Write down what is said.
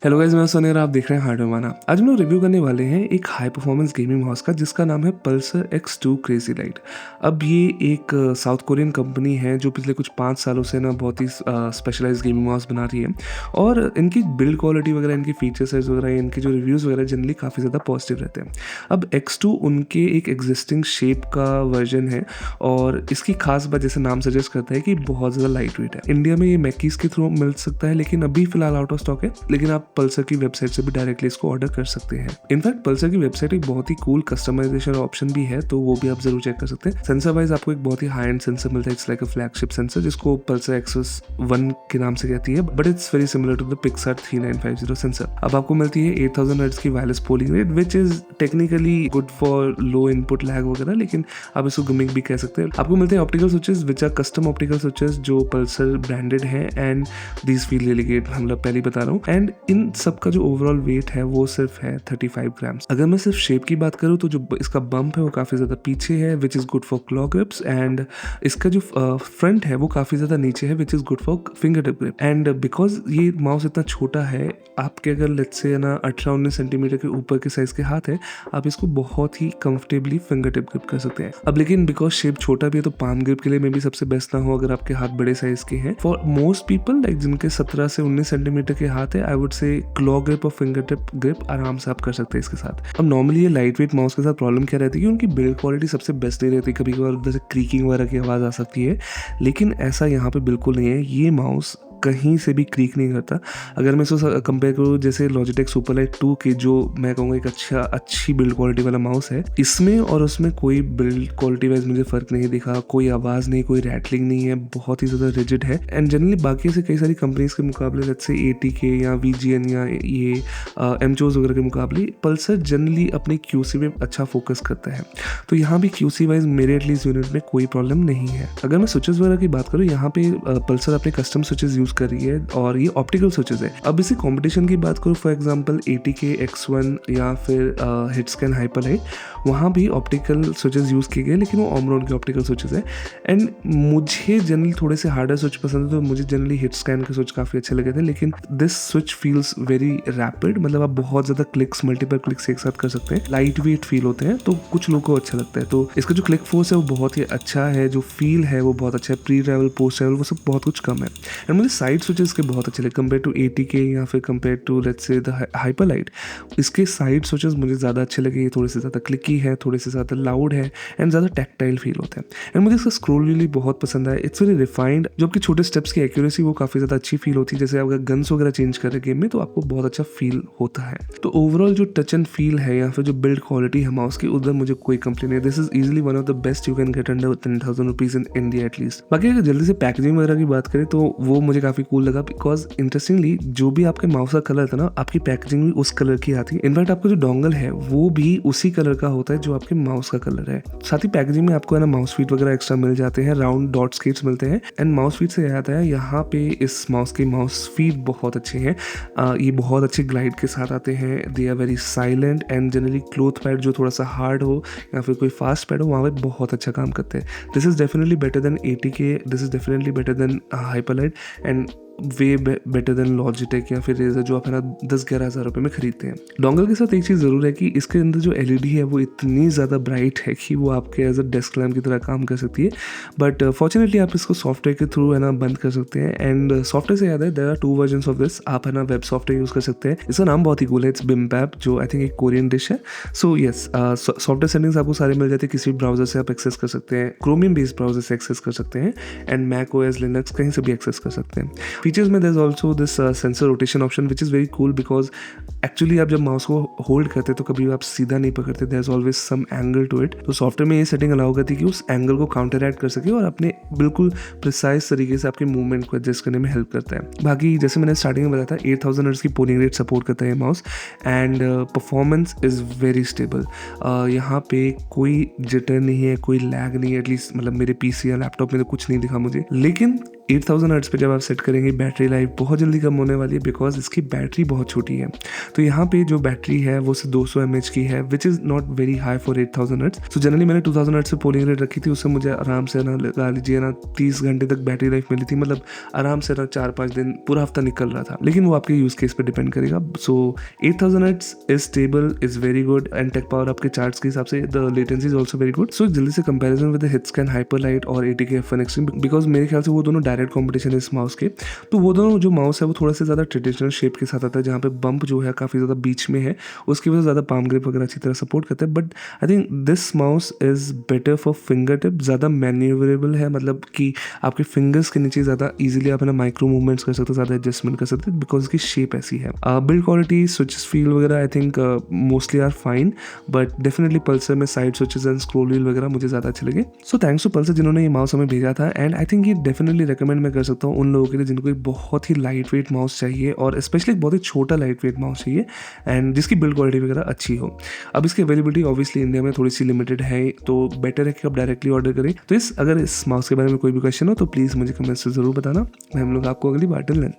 Hello guys, मैं सोनी और आप देख रहे हैं हार्डवेयर माना। आज हम लोग रिव्यू करने वाले हैं एक हाई परफॉर्मेंस गेमिंग माउस का जिसका नाम है पल्सर X2 क्रेजी लाइट। अब ये एक साउथ कोरियन कंपनी है जो पिछले कुछ 5 सालों से ना बहुत ही स्पेशलाइज गेमिंग माउस बना रही है और इनकी बिल्ड क्वालिटी वगैरह, इनकी फीचर साइज वगैरह, इनके जो रिव्यूज़ वगैरह जनरली काफ़ी ज़्यादा पॉजिटिव रहते हैं। अब X2 उनके एक एग्जिस्टिंग शेप का वर्जन है और इसकी खास बात जैसे नाम सजेस्ट करता है कि बहुत ज़्यादा लाइट वेट है। इंडिया में ये मैकीज के थ्रू मिल सकता है लेकिन अभी फिलहाल आउट ऑफ स्टॉक है, लेकिन आप पल्सर की वेबसाइट से भी डायरेक्टली इसको ऑर्डर कर सकते हैं। इनफैक्ट पल्सर की वेबसाइट एक बहुत ही कूल कस्टमाइजेशन ऑप्शन भी है, तो वो भी आप जरूर चेक कर सकते हैं। सेंसर वाइज आपको एक बहुत ही हाई एंड सेंसर मिलता है। It's like a flagship sensor जिसको पल्सर एक्सेस 1 के नाम से कहती है, but it's very similar to the PixArt 3950 sensor. अब आपको मिलती है 8000 हर्ट्ज की wireless polling rate which is technically good for low input lag वगैरह, लेकिन आप इसको गिमिक भी कह सकते हैं। आपको मिलते हैं optical switches which are custom optical switches जो पल्सर ब्रांडेड है and these feel really great. मतलब पहले बता रहा हूँ। एंड इन सब का जो ओवरऑल वेट है वो सिर्फ है 35 ग्राम्स। अगर मैं सिर्फ शेप की बात करूँ तो जो इसका बम्प है वो काफ़ी ज़्यादा पीछे है which is good for claw grips, and इसका जो फ्रंट है वो काफ़ी ज़्यादा नीचे है which is good for fingertip grip. And because ये माउस इतना छोटा है, आपके अगर लेट्स से ना 18-19 सेंटीमीटर के ऊपर के साइज़ के हाथ है, आप इसको बहुत ही कंफर्टेबली फिंगर टिप ग्रिप कर सकते हैं। अब लेकिन बिकॉज शेप छोटा भी है तो पाम ग्रिप के लिए मे भी सबसे बेस्ट ना हो अगर आपके हाथ बड़े साइज़ के हैं। फॉर मोस्ट पीपल लाइक जिनके 17 से 19 सेंटीमीटर के हाथ है, I would say claw grip और फिंगर टिप ग्रिप आराम से आप कर सकते हैं इसके साथ। अब नॉर्मली ये लाइट वेट माउस के साथ प्रॉब्लम क्या रहती है कि उनकी बिल्ड क्वालिटी सबसे बेस्ट नहीं रहती, कभी कभार जैसे क्रीकिंग वगैरह की आवाज़ आ सकती है, लेकिन ऐसा यहाँ पे बिल्कुल नहीं है। ये माउस कहीं से भी क्रीक नहीं करता। अगर मैं इसको कंपेयर करूँ जैसे लॉजिटेक सुपरलाइट 2 के, जो मैं कहूँगा एक अच्छी बिल्ड क्वालिटी वाला माउस है, इसमें और उसमें कोई बिल्ड क्वालिटी वाइज मुझे फ़र्क नहीं दिखा। कोई आवाज़ नहीं, कोई रैटलिंग नहीं है, बहुत ही ज़्यादा रिजिड है। एंड जनरली बाकी से कई सारी कंपनीज के मुकाबले लेट्स से ATK या VGN या ये एमचोज वगैरह के मुकाबले पल्सर जनरली अपनी QC में अच्छा फोकस करता है। तो यहाँ भी QC वाइज मेरे एटलीस्ट यूनिट में कोई प्रॉब्लम नहीं है। अगर मैं स्विचेस वगैरह की बात करूँ, यहाँ पे पल्सर अपने कस्टम स्विचेस यूज़ कर रही है और ये ऑप्टिकल स्विचेस है। अब इसी कंपटीशन की बात करूँ, फॉर एग्जांपल ATK X1 या फिर हिटस्कैन हाइपरलाइट, वहाँ भी ऑप्टिकल स्विचेस यूज़ किए गए, लेकिन वो ओमरॉन के ऑप्टिकल स्विचेस है। एंड मुझे जनरली थोड़े से हार्डर स्विच पसंद है, तो मुझे जनरली हिटस्कैन के स्विच काफ़ी अच्छे लगे थे, लेकिन this switch feels very rapid. मतलब आप बहुत ज़्यादा क्लिक्स, मल्टीपल क्लिक्स एक साथ कर सकते हैं, लाइट वेट फील होते हैं, तो कुछ लोगों को अच्छा लगता है। तो इसका जो क्लिक फोर्स है वो बहुत ही अच्छा है, जो फील है वो बहुत अच्छा है। प्री ट्रैवल, पोस्ट ट्रैवल वो सब बहुत कुछ कम है। एंड मुझे साइड स्विचेस के बहुत अच्छे लगे कंपेयर टू ATK या फिर compare to let's say the Hyperlight. इसके साइड स्विचेस मुझे ज़्यादा अच्छे लगे। ये थोड़े से ज़्यादा क्लिकी है, थोड़े से ज़्यादा लाउड है एंड ज़्यादा टैक्टाइल फील होता है। एंड मुझे इसका स्क्रोल व्हील बहुत पसंद आया। It's very refined. जो आपके छोटे स्टेप्स की एक्यूरेसी वो काफ़ी ज़्यादा अच्छी फील होती है। जैसे आप अगर गन्स वगैरह चेंज कर रहे गेम में तो आपको बहुत अच्छा फील होता है। तो ओवरऑल जो टच एंड फील है या फिर जो बिल्ड क्वालिटी है माउस की, उधर मुझे कोई कंप्लेन नहीं है। This is easily one of the best you can get under 10,000 rupees in India at least. बाकी अगर जल्दी से पैकेजिंग वगैरह की बात करें तो वो मुझे काफ़ी कूल लगा, बिकॉज इंटरेस्टिंगली जो भी आपके माउस का कलर था ना, आपकी पैकेजिंग भी उस कलर की आती है। इनफैक्ट आपका जो डोंगल है वो भी उसी कलर का होता है जो आपके माउस का कलर है। साथ ही पैकेजिंग में आपको है ना माउस फीट वगैरह एक्स्ट्रा मिल जाते हैं, राउंड डॉट स्केट्स मिलते हैं। एंड माउस फीट से याद है, यहाँ पे इस माउस के माउस फीट बहुत अच्छे हैं। ये बहुत अच्छे ग्लाइड के साथ आते हैं। They are very silent and generally cloth pad जो थोड़ा सा हार्ड हो या फिर कोई फास्ट पैड हो, वहाँ पे बहुत अच्छा काम करते हैं। This is definitely better than ATK, this is definitely better than Hyperlight and way better than Logitech या फिर रेजर जो आप है ना 10-11 हज़ार रुपये में खरीदते हैं। डोंगल के साथ एक चीज़ ज़रूर है कि इसके अंदर जो LED है वो इतनी ज़्यादा ब्राइट है कि वो आपके एज अ डेस्क लैम्प की तरह काम कर सकती है, बट फॉर्चुनेटली आप इसको सॉफ्टवेयर के थ्रू है ना बंद कर सकते हैं। एंड सॉफ्टवेयर से याद है, there are 2 versions of this. आप है ना वेब सॉफ्टवेयर यूज़ कर सकते हैं। इसका नाम बहुत ही कूल है, इट्स बिम्पैप, जो आई थिंक एक कोरियन डिश है। सो यस, सॉफ्टवेयर सेटिंग्स आपको सारे मिल जाते हैं। किसी भी ब्राउजर से आप एक्सेस कर सकते हैं, क्रोमियम बेस्ड ब्राउजर से एक्सेस कर सकते हैं, एंड मैक OS लिनक्स कहीं से भी एक्सेस कर सकते हैं। फीचर्स में there is also this sensor rotation option which is very cool, because actually आप जब माउस को होल्ड करते तो कभी आप सीधा नहीं पकड़ते, there is always some angle to it. तो सॉफ्टवेयर में ये सेटिंग अलाउ करती है कि उस एंगल को काउंटर एक्ट कर सके और अपने बिल्कुल प्रिसाइज तरीके से आपके मूवमेंट को एडजस्ट करने में हेल्प करता है। बाकी जैसे मैंने स्टार्टिंग में बताया था, 8000 हर्ट्ज की पोलिंग रेट सपोर्ट करता है ये mouse and performance is very stable. यहाँ पे कोई जिटर नहीं है, कोई लैग नहीं है, एटलीस्ट मतलब मेरे PC या लैपटॉप में तो कुछ नहीं दिखा मुझे। लेकिन 8000 हर्ट्ज़ पे जब आप सेट करेंगे बैटरी लाइफ बहुत जल्दी कम होने वाली है बिकॉज़ इसकी बैटरी बहुत छोटी है। तो यहाँ पे जो बैटरी है वो सिर्फ 200 एमएच की है which is not very high for 8000 hertz. So generally मैंने 2000 हर्ट्ज़ पे पोलिंग रेट रखी थी, उससे मुझे आराम से ना लगा लीजिए ना 30 घंटे तक बैटरी लाइफ मिली थी, मतलब आराम से ना 4-5 दिन पूरा हफ्ता निकल रहा था। लेकिन वो आपके यूज़ केस पे डिपेंड करेगा। So 8000 hertz is stable, is very good and tech power आपके चार्ट्स के हिसाब से the latency is also very good. So जल्दी से कंपैरिजन विद हिट्सकैन हाइपरलाइट और ATK F1 एक्सट्रीम बिकॉज मेरे ख्याल से वो दोनों डायरेक्ट कॉम्पिटिशन है इस माउस के। तो वो दोनों जो माउस है वो थोड़ा सा ज़्यादा ट्रेडिशनल शेप के साथ आता है, जहाँ पे बम्प जो है काफ़ी ज़्यादा बीच में है, उसकी वजह से ज़्यादा पाम ग्रिप वगैरह अच्छी तरह सपोर्ट करता है। But I think this mouse is better for finger tip, ज़्यादा मैन्यूवरेबल है, मतलब कि आपके फिंगर्स के नीचे ज़्यादा ईजिली आप है ना माइक्रो मूवमेंट्स कर सकते हो, ज़्यादा एडजस्टमेंट कर सकते हो बिकॉज इसकी शेप ऐसी है। बिल्ड क्वालिटी, स्विचेस फील वगैरह I think mostly are fine, but definitely Pulsar में side switches and scroll wheel वगैरह मुझे ज़्यादा अच्छे लगे। सो थैंक्स टू पल्सर जिन्होंने ये माउस हमें भेजा था एंड आई थिंक ये डेफिनेटली रिकमेंड मैं कर सकता हूँ उन लोगों के लिए जिनको एक बहुत ही लाइट वेट माउस चाहिए और स्पेशली बहुत ही छोटा लाइट वेट माउस चाहिए एंड जिसकी बिल्ड क्वालिटी वगैरह अच्छी हो। अब इसकी अवेलेबिलिटी ऑब्वियसली इंडिया में थोड़ी सी लिमिटेड है, तो बेटर है कि आप डायरेक्टली ऑर्डर करें। तो अगर इस माउस के बारे में कोई भी क्वेश्चन हो तो प्लीज़ मुझे कमेंट्स से ज़रूर बताना। मैं हम लोग आपको अगली बार, टिल देन।